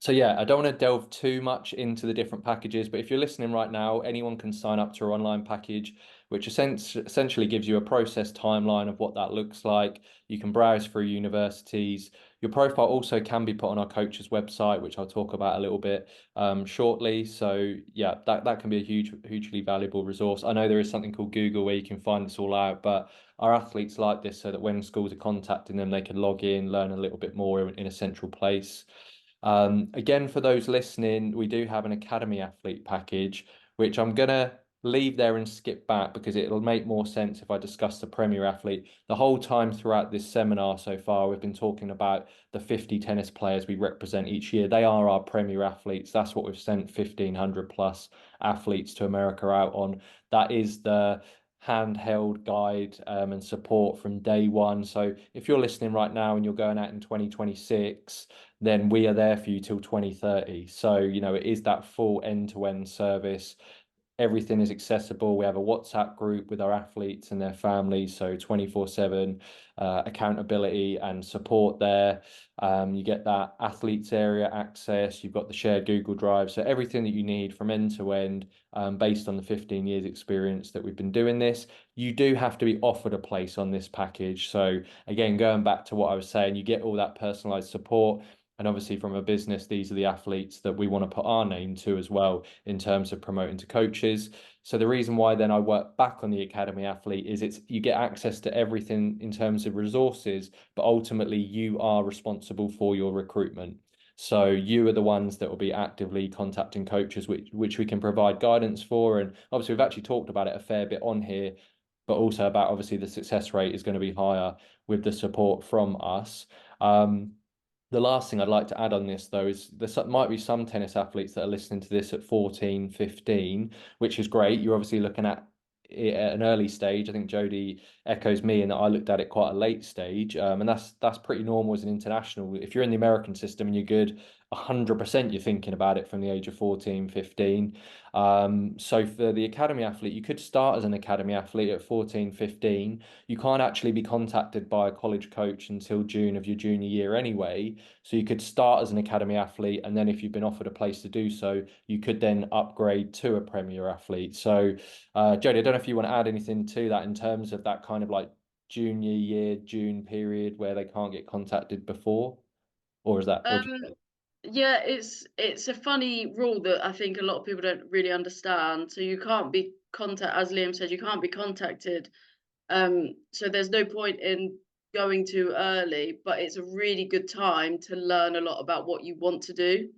A: so yeah, I don't want to delve too much into the different packages, but if you're listening right now, anyone can sign up to our online package, which essentially gives you a process timeline of what that looks like. You can browse through universities. Your profile also can be put on our coach's website, which I'll talk about a little bit shortly. So yeah, that can be a hugely valuable resource. I know there is something called Google where you can find this all out, but our athletes like this so that when schools are contacting them, they can log in, learn a little bit more in a central place. Again, for those listening, we do have an academy athlete package, which I'm gonna leave there and skip back because it'll make more sense if I discuss the premier athlete. The whole time throughout this seminar so far, we've been talking about the 50 tennis players we represent each year. They are our premier athletes. That's what we've sent 1,500 plus athletes to America out on. That is the handheld guide and support from day one. So if you're listening right now and you're going out in 2026, then we are there for you till 2030. So, it is that full end-to-end service. Everything is accessible. We have a WhatsApp group with our athletes and their families, so 24/7 accountability and support there. You get that athletes area access. You've got the shared Google Drive, so everything that you need from end to end, based on the 15 years experience that we've been doing this. You do have to be offered a place on this package. So again, going back to what I was saying, you get all that personalized support. And obviously, from a business, these are the athletes that we want to put our name to as well in terms of promoting to coaches. So the reason why then I work back on the academy athlete is it's you get access to everything in terms of resources, but ultimately you are responsible for your recruitment. So you are the ones that will be actively contacting coaches, which we can provide guidance for. And obviously, we've actually talked about it a fair bit on here, but also about obviously the success rate is going to be higher with the support from us. The last thing I'd like to add on this, though, is there might be some tennis athletes that are listening to this at 14, 15, which is great. You're obviously looking at it at an early stage. I think Jody echoes me in that I looked at it quite a late stage. And that's pretty normal as an international. If you're in the American system and you're good, 100% you're thinking about it from the age of 14, 15. So for the academy athlete, you could start as an academy athlete at 14, 15. You can't actually be contacted by a college coach until June of your junior year anyway. So you could start as an academy athlete, and then if you've been offered a place to do so, you could then upgrade to a premier athlete. So, Jody, I don't know if you want to add anything to that in terms of that kind of like junior year, June period where they can't get contacted before, or is that, or do
B: Um, yeah, it's a funny rule that I think a lot of people don't really understand. So you can't be as Liam said, you can't be contacted. So there's no point in going too early, but it's a really good time to learn a lot about what you want to do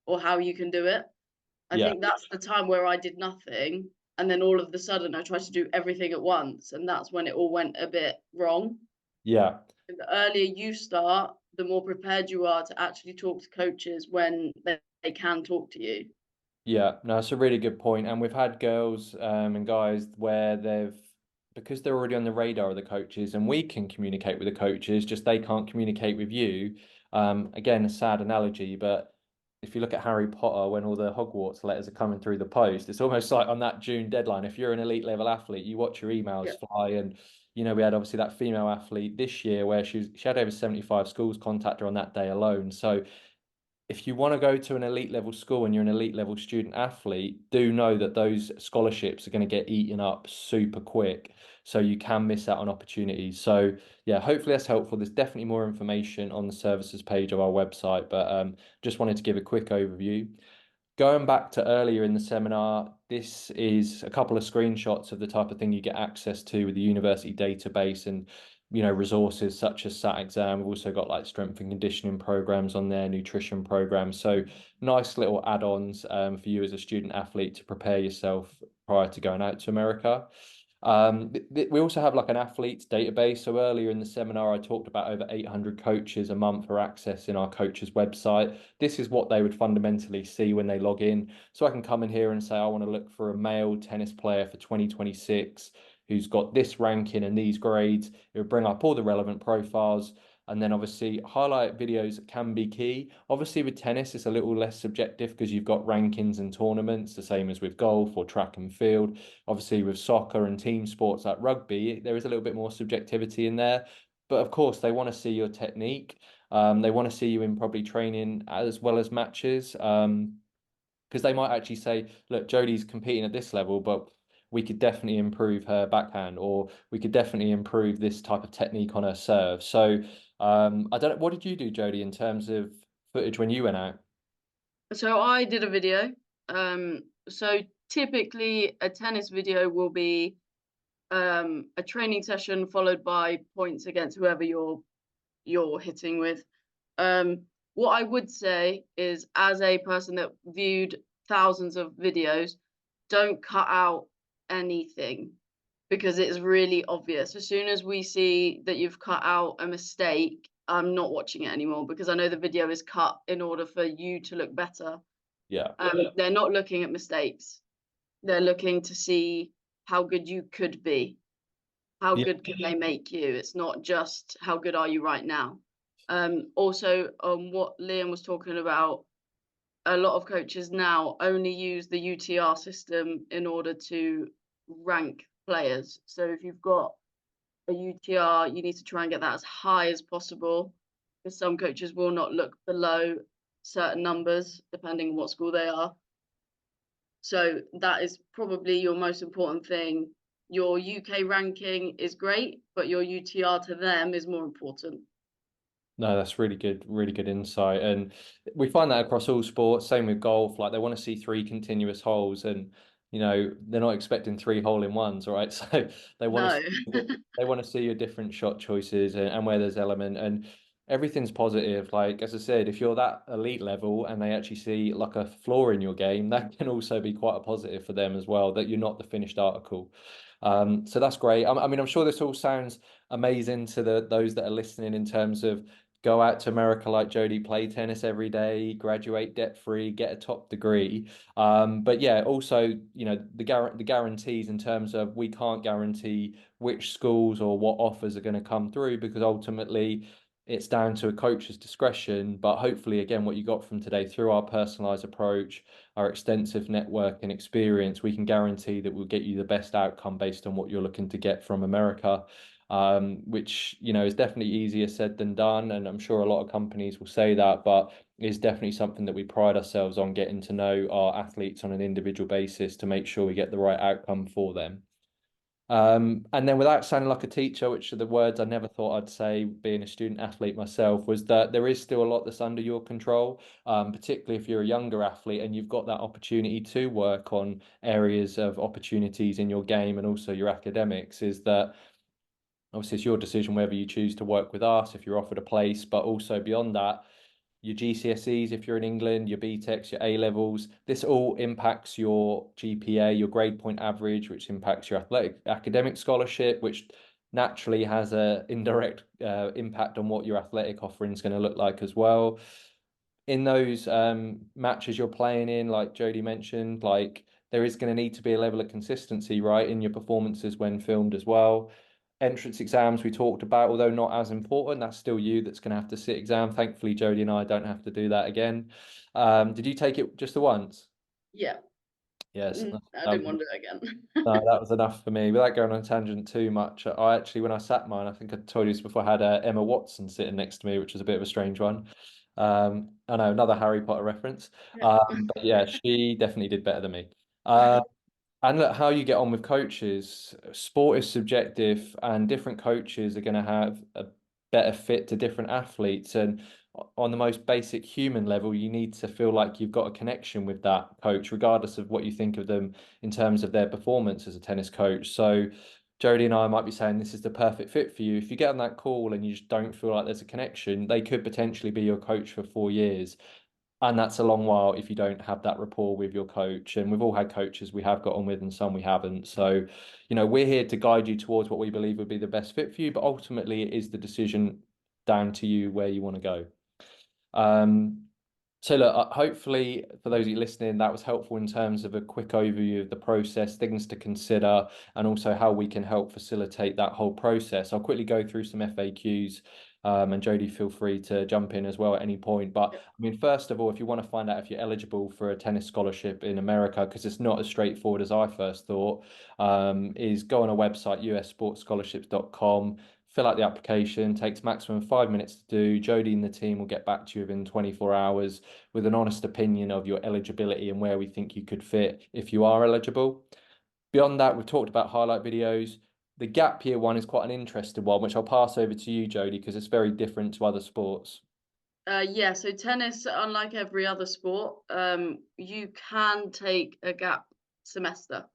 B: or how you can do it. I
A: yeah,
B: think that's the time where I did nothing, and then all of a sudden I tried to do everything at once, and that's when it all went a bit wrong.
A: yeah.
B: And the earlier you start, the more prepared you are to actually talk to coaches when they can talk to you.
A: Yeah, no, it's a really good point. And we've had girls and guys where because they're already on the radar of the coaches and we can communicate with the coaches, just they can't communicate with you. Again, a sad analogy, but if you look at Harry Potter, when all the Hogwarts letters are coming through the post, it's almost like on that June deadline. If you're an elite level athlete, you watch your
B: Yeah.
A: emails fly. And, we had obviously that female athlete this year where she had over 75 schools contact her on that day alone. So if you want to go to an elite level school and you're an elite level student athlete, do know that those scholarships are going to get eaten up super quick. So you can miss out on opportunities. So yeah, hopefully that's helpful. There's definitely more information on the services page of our website, but just wanted to give a quick overview. Going back to earlier in the seminar, this is a couple of screenshots of the type of thing you get access to with the university database and resources such as SAT exam. We've also got like strength and conditioning programs on there, nutrition programs. So nice little add-ons for you as a student athlete to prepare yourself prior to going out to America. We also have like an athletes database. So earlier in the seminar, I talked about over 800 coaches a month for access in our coaches website. This is what they would fundamentally see when they log in. So I can come in here and say, I want to look for a male tennis player for 2026 who's got this ranking and these grades. It would bring up all the relevant profiles. And then obviously highlight videos can be key. Obviously with tennis, it's a little less subjective because you've got rankings and tournaments, the same as with golf or track and field. Obviously with soccer and team sports like rugby, there is a little bit more subjectivity in there. But of course, they want to see your technique. They want to see you in probably training as well as matches. Because they might actually say, look, Jodie's competing at this level, but we could definitely improve her backhand, or we could definitely improve this type of technique on her serve. So I don't know, what did you do, Jodie, in terms of footage when you went out?
B: So I did a video. So typically a tennis video will be a training session followed by points against whoever you're hitting with. What I would say is, as a person that viewed thousands of videos, don't cut out anything because it's really obvious. As soon as we see that you've cut out a mistake, I'm not watching it anymore because I know the video is cut in order for you to look better.
A: Yeah.
B: They're not looking at mistakes. They're looking to see how good you could be. How
A: Yeah.
B: good can they make you? It's not just how good are you right now. Also, what Liam was talking about, a lot of coaches now only use the UTR system in order to rank players. So if you've got a UTR, you need to try and get that as high as possible, because some coaches will not look below certain numbers depending on what school they are. So that is probably your most important thing. Your UK ranking is great, but your UTR to them is more important.
A: No, that's really good insight. And we find that across all sports, same with golf, like they want to see three continuous holes and they're not expecting three hole in ones, right? So they want to
B: No.
A: they want to see your different shot choices and where there's element and everything's positive. Like as I said, if you're that elite level and they actually see like a flaw in your game, that can also be quite a positive for them as well, that you're not the finished article. So that's great. I mean, I'm sure this all sounds amazing to those that are listening in terms of go out to America like Jody, play tennis every day, graduate debt free, get a top degree. But yeah, also, the guarantees in terms of we can't guarantee which schools or what offers are going to come through because ultimately it's down to a coach's discretion. But hopefully, again, what you got from today through our personalized approach, our extensive network and experience, we can guarantee that we'll get you the best outcome based on what you're looking to get from America, which is definitely easier said than done, and I'm sure a lot of companies will say that, but is definitely something that we pride ourselves on getting to know our athletes on an individual basis to make sure we get the right outcome for them. And then without sounding like a teacher, which are the words I never thought I'd say being a student athlete myself, was that there is still a lot that's under your control, particularly if you're a younger athlete and you've got that opportunity to work on areas of opportunities in your game and also your academics, is that obviously it's your decision whether you choose to work with us, if you're offered a place, but also beyond that, your GCSEs if you're in England, your BTECs, your A levels. This all impacts your GPA, your grade point average, which impacts your athletic academic scholarship, which naturally has a indirect impact on what your athletic offering is going to look like as well. In those matches you're playing in, like Jody mentioned, like there is going to need to be a level of consistency, right, in your performances when filmed as well. Entrance exams we talked about, although not as important, that's still you that's going to have to sit exam. Thankfully, Jody and I don't have to do that again. Did you take it just the once?
B: Yeah.
A: Yes.
B: I didn't want to do it again.
A: No, that was enough for me. Without going on a tangent too much, I actually, when I sat mine, I think I told you this before, I had Emma Watson sitting next to me, which was a bit of a strange one. I know, another Harry Potter reference.
B: Yeah.
A: But yeah, she definitely did better than me. And look, how you get on with coaches. Sport is subjective, and different coaches are going to have a better fit to different athletes. And on the most basic human level, you need to feel like you've got a connection with that coach, regardless of what you think of them in terms of their performance as a tennis coach. So, Jody and I might be saying this is the perfect fit for you. If you get on that call and you just don't feel like there's a connection, they could potentially be your coach for 4 years. And that's a long while if you don't have that rapport with your coach. And we've all had coaches we have got on with and some we haven't. So, we're here to guide you towards what we believe would be the best fit for you, but ultimately it is the decision down to you where you want to go. Um, so look, hopefully for those of you listening, that was helpful in terms of a quick overview of the process, things to consider, and also how we can help facilitate that whole process. I'll quickly go through some FAQs, and Jody, feel free to jump in as well at any point. But I mean, first of all, if you want to find out if you're eligible for a tennis scholarship in America, because it's not as straightforward as I first thought, is go on a website, ussportsscholarships.com. Fill out the application, takes maximum 5 minutes to do. Jody and the team will get back to you within 24 hours with an honest opinion of your eligibility and where we think you could fit if you are eligible. Beyond that, we've talked about highlight videos. The gap year one is quite an interesting one, which I'll pass over to you, Jody, because it's very different to other sports.
B: Yeah, so tennis, unlike every other sport, you can take a gap semester.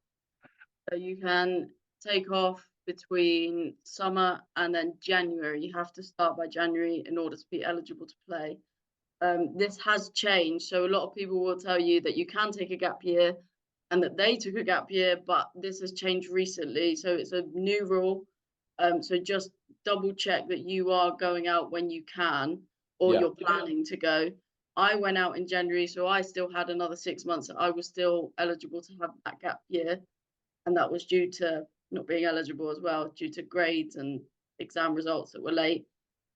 B: So you can take off between summer and then January. You have to start by January in order to be eligible to play. This has changed. So a lot of people will tell you that you can take a gap year and that they took a gap year, but this has changed recently. So it's a new rule. So just double check that you are going out when you can or
A: Yeah.
B: you're planning to go. I went out in January, so I still had another 6 months. I was still eligible to have that gap year. And that was due to not being eligible as well, due to grades and exam results that were late.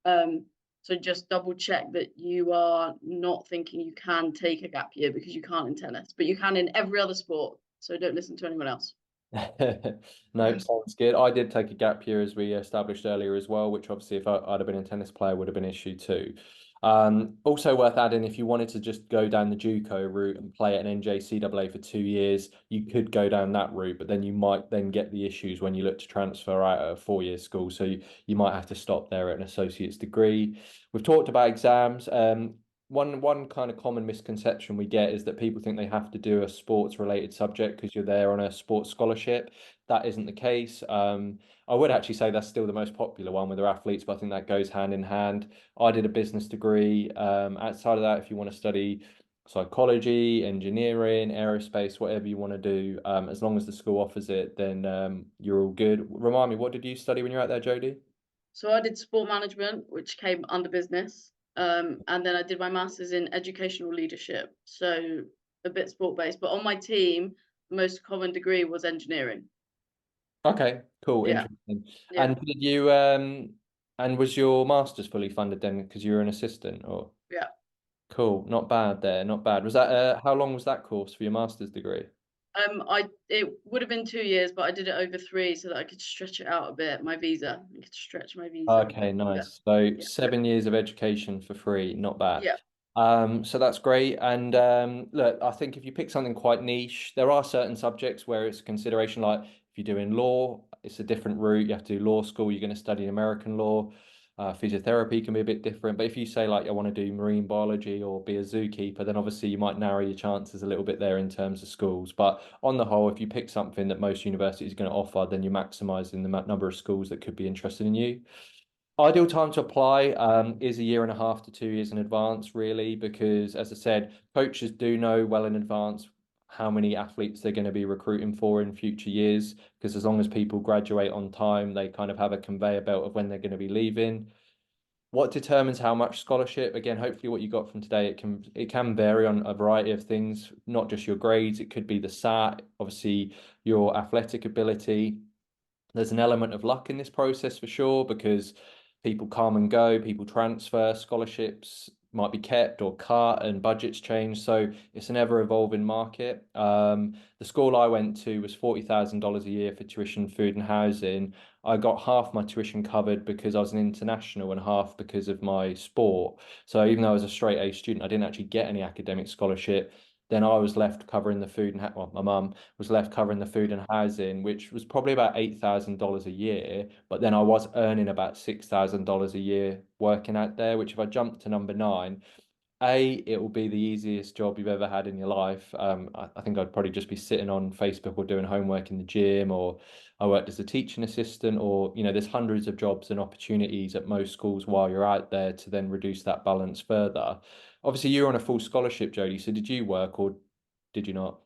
B: Um, so just double check that you are not thinking you can take a gap year because you can't in tennis, but you can in every other sport. So don't listen to anyone else.
A: No, sounds good. I did take a gap year as we established earlier as well, which obviously if I'd have been a tennis player would have been an issue too. Also worth adding, if you wanted to just go down the JUCO route and play at an NJCAA for 2 years, you could go down that route, but then you might then get the issues when you look to transfer out at a 4 year school. So you might have to stop there at an associate's degree. We've talked about exams. One kind of common misconception we get is that people think they have to do a sports related subject because you're there on a sports scholarship. That isn't the case. I would actually say that's still the most popular one with their athletes, but I think that goes hand in hand. I did a business degree. Outside of that, if you want to study psychology, engineering, aerospace, whatever you want to do, as long as the school offers it, then you're all good. Remind me, what did you study when you're out there, Jody?
B: So I did sport management, which came under business. And then I did my master's in educational leadership. So a bit sport based. But on my team, the most common degree was engineering.
A: Okay, cool,
B: Yeah.
A: interesting.
B: Yeah.
A: And did you and was your master's fully funded then because you were an assistant or
B: Yeah.
A: cool, not bad there, not bad. Was that how long was that course for your master's degree?
B: I it would have been 2 years, but I did it over three so that I could stretch it out a bit. My visa, I could stretch my visa.
A: Okay,
B: Yeah,
A: nice. So
B: yeah,
A: 7 years of education for free, not bad.
B: yeah.
A: So that's great. And look, I think if you pick something quite niche, there are certain subjects where it's a consideration. Like if you're doing law, it's a different route. You have to do law school. You're going to study American law. Physiotherapy can be a bit different. But if you say like I want to do marine biology or be a zookeeper, then obviously you might narrow your chances a little bit there in terms of schools. But on the whole, if you pick something that most universities are going to offer, then you're maximizing the number of schools that could be interested in you. Ideal time to apply is a year and a half to 2 years in advance, really, because as I said, coaches do know well in advance how many athletes they're going to be recruiting for in future years. Because as long as people graduate on time, they kind of have a conveyor belt of when they're going to be leaving. What determines how much scholarship? Again, hopefully what you got from today, it can vary on a variety of things, not just your grades. It could be the SAT, obviously your athletic ability. There's an element of luck in this process for sure because people come and go, people transfer, scholarships might be kept or cut, and budgets change. So it's an ever evolving market. The school I went to was $40,000 a year for tuition, food, and housing. I got half my tuition covered because I was an international and half because of my sport. So even though I was a straight A student, I didn't actually get any academic scholarship. Then I was left covering the food and well, my mum was left covering the food and housing, which was probably about $8,000 a year. But then I was earning about $6,000 a year working out there, which if I jumped to number nine, it will be the easiest job you've ever had in your life. I think I'd probably just be sitting on Facebook or doing homework in the gym, or I worked as a teaching assistant, or, there's hundreds of jobs and opportunities at most schools while you're out there to then reduce that balance further. Obviously, you're on a full scholarship, Jodie, so did you work or did you not?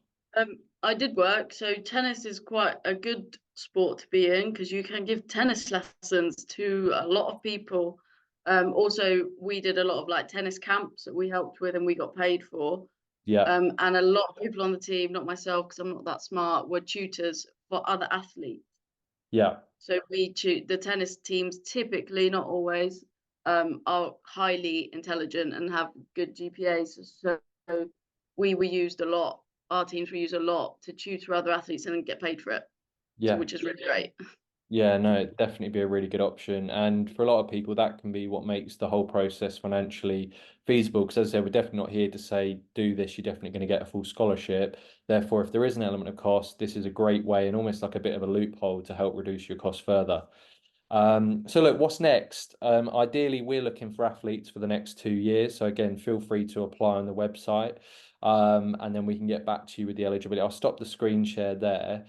B: I did work, so tennis is quite a good sport to be in because you can give tennis lessons to a lot of people. Also, we did a lot of like tennis camps that we helped with and we got paid for.
A: Yeah,
B: And a lot of people on the team, not myself because I'm not that smart, were tutors for other athletes.
A: yeah,
B: So the tennis teams typically, not always, are highly intelligent and have good GPAs. So we were used a lot. Our teams were used a lot to tutor other athletes and then get paid for it, so
A: yeah.
B: which is really great.
A: Yeah, no, it'd definitely be a really good option. And for a lot of people, that can be what makes the whole process financially feasible. Because as I said, we're definitely not here to say, do this, you're definitely going to get a full scholarship. Therefore, if there is an element of cost, this is a great way and almost like a bit of a loophole to help reduce your cost further. So look, what's next? Ideally, we're looking for athletes for the next 2 years. So again, feel free to apply on the website. And then we can get back to you with the eligibility. I'll stop the screen share there.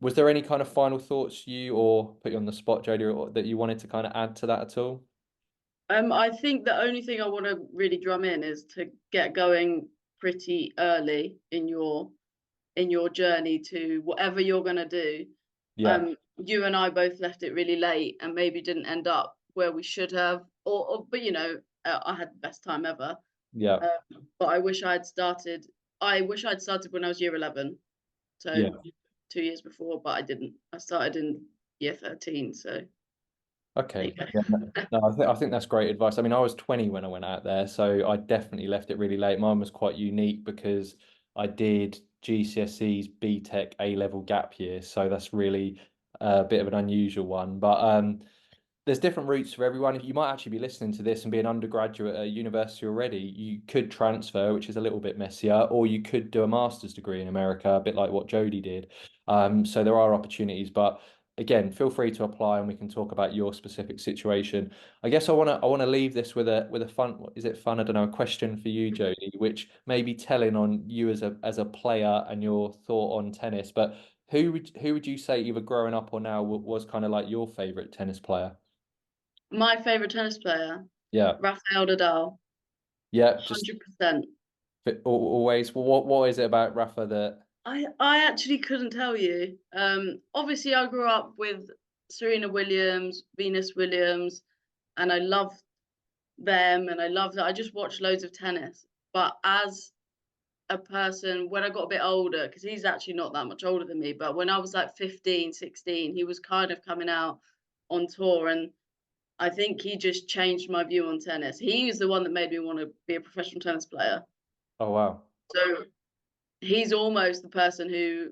A: Was there any kind of final thoughts you or put you on the spot, Jodie, or that you wanted to kind of add to that at all?
B: I think the only thing I want to really drum in is to get going pretty early in your journey to whatever you're going to do.
A: Yeah,
B: You and I both left it really late and maybe didn't end up where we should have, but I had the best time ever.
A: yeah,
B: But I wish I'd started when I was year 11, so
A: yeah.
B: 2 years before, but I didn't. I started in year 13, so there you
A: Okay.
B: go.
A: Yeah. No, I think that's great advice. I mean, I was 20 when I went out there, so I definitely left it really late. Mine was quite unique because I did GCSEs, BTEC, A-level gap year, so that's really a bit of an unusual one. But there's different routes for everyone. You might actually be listening to this and be an undergraduate at a university already. You could transfer, which is a little bit messier, or you could do a master's degree in America, a bit like what Jody did. So there are opportunities, but again, feel free to apply and we can talk about your specific situation. I guess I want to leave this with a fun, is it fun? I don't know, a question for you, Jody, which may be telling on you as a player and your thought on tennis, but who would you say either growing up or now was kind of like your favorite tennis player?
B: My favorite tennis player,
A: Yeah,
B: Rafael Nadal,
A: yeah, just
B: 100%.
A: always. Well, what is it about Rafa that?
B: I actually couldn't tell you. Obviously, I grew up with Serena Williams, Venus Williams, and I loved them, and I loved that. I just watched loads of tennis. But as a person, when I got a bit older, because he's actually not that much older than me, but when I was like 15, 16, he was kind of coming out on tour, and I think he just changed my view on tennis. He is the one that made me want to be a professional tennis player.
A: Oh wow,
B: So he's almost the person who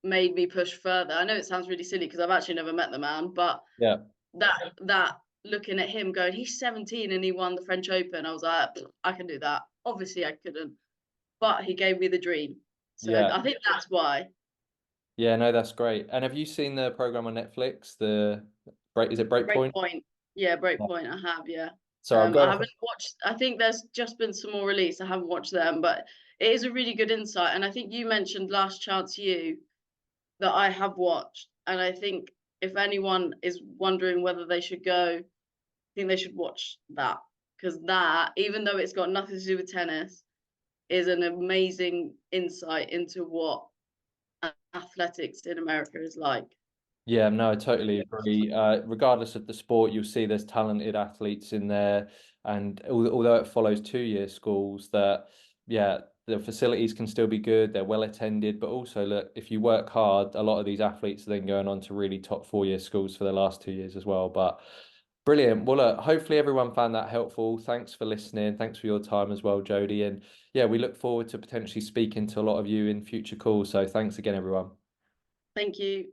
B: made me push further. I know it sounds really silly because I've actually never met the man, but
A: yeah,
B: that looking at him going, he's 17 and he won the French Open. I was like, I can do that. Obviously, I couldn't, but he gave me the dream. So
A: yeah,
B: I think that's why.
A: yeah. No, that's great. And have you seen the program on Netflix? The break, is it Breakpoint?
B: Breakpoint. Yeah,
A: Yeah.
B: Breakpoint. I have. Yeah.
A: So I'm
B: I
A: going off.
B: haven't watched. I think there's just been some more release. I haven't watched them, but it is a really good insight. And I think you mentioned Last Chance You that I have watched, and I think if anyone is wondering whether they should go, I think they should watch that because that, even though it's got nothing to do with tennis, is an amazing insight into what athletics in America is like.
A: Yeah, no, I totally agree. Regardless of the sport, you'll see there's talented athletes in there, and although it follows 2 year schools, that yeah, the facilities can still be good. They're well attended, but also look, if you work hard, a lot of these athletes are then going on to really top 4 year schools for the last 2 years as well. But Brilliant. Well, look, hopefully everyone found that helpful. Thanks for listening. Thanks for your time as well, Jody. And yeah, we look forward to potentially speaking to a lot of you in future calls. So thanks again, everyone.
B: Thank you.